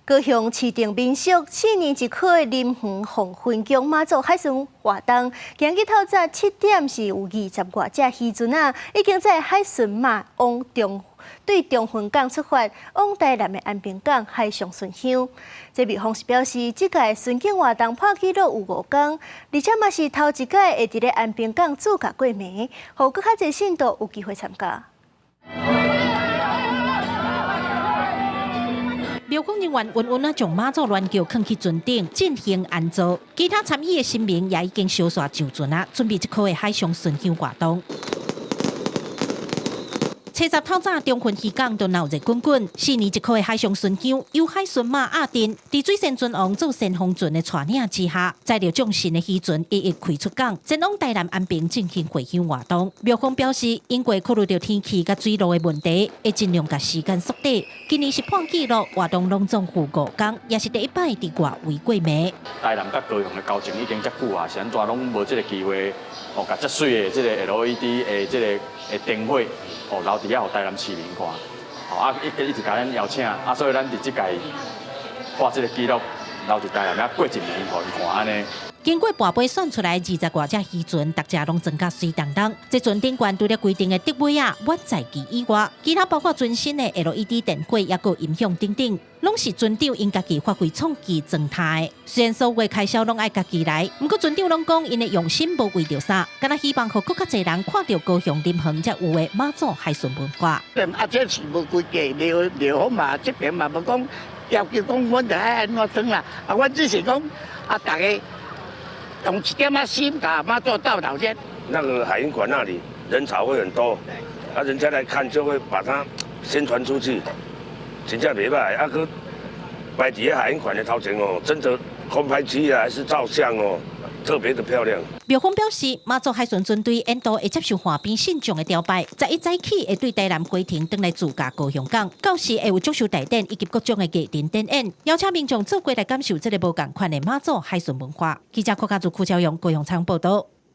高雄市定民宿4年一考的林园黄昏宫妈祖海巡活动，今日透早7点是有20多只渔船啊，已经在海巡马往对中横港出发，往台南的安平港海上巡香。这位方式表示，这届巡警活动破纪录有5天，而且嘛是头一届会伫咧安平港驻驾过暝，互更较侪信徒有机会参加。 庙方人员稳稳啊将妈祖銮轿放去船顶进行安坐，其他参与的新民也已经小刷上船啊，准备这考的海上巡香活动。 初十透早，中横渔港都闹热滚滚。4年一考的海上巡香，由海巡马亚丁伫水仙船王做先锋船的带领之下，载着众神的渔船一一开出港，前往台南安平进行回乡活动。庙方表示，因为考虑到天气甲水路的问题，会尽量甲时间缩短。今年是破纪录，活动隆重赴5天，也是第一摆伫外围过暝。台南甲高雄的交情已经遮久啊，是安怎拢无这个机会，甲遮水的这个 LED 的这个灯会。 留伫遐，互台南市民看，一直甲咱邀请，所以咱伫即届挂即个记录，留伫台南过一年，互伊看安尼。经过跋杯选出来20多只渔船，大家拢装甲水当当。这船顶悬除了规定的定位啊，我在其以外，其他包括船身的 LED 电火，也有音响等等，拢是船长因家己发挥创意状态。虽然所有开销拢爱家己来，不过船长拢讲因的用心无为着啥，敢若希望互更较侪人看到高雄林园才有的妈祖海巡文化。这是无规矩，庙方嘛这边嘛无讲要求讲，阮就爱安怎装啦。阮只是讲大家。 用一点心把妈做到老先。那个海云馆那里人潮会很多，人家来看就会把它宣传出去，真正袂歹。个摆伫海云馆的头前哦，真的空拍机还是照相哦，特别的漂亮。庙方表示，妈祖海巡船队沿途会接受海边信众的吊摆，11早起会对台南归庭登来自驾高雄港，到时会有足球大典以及各种的艺人展演，邀请民众做过来感受这个无同款的妈祖海巡文化。记者柯家族邱朝阳高雄采访报道。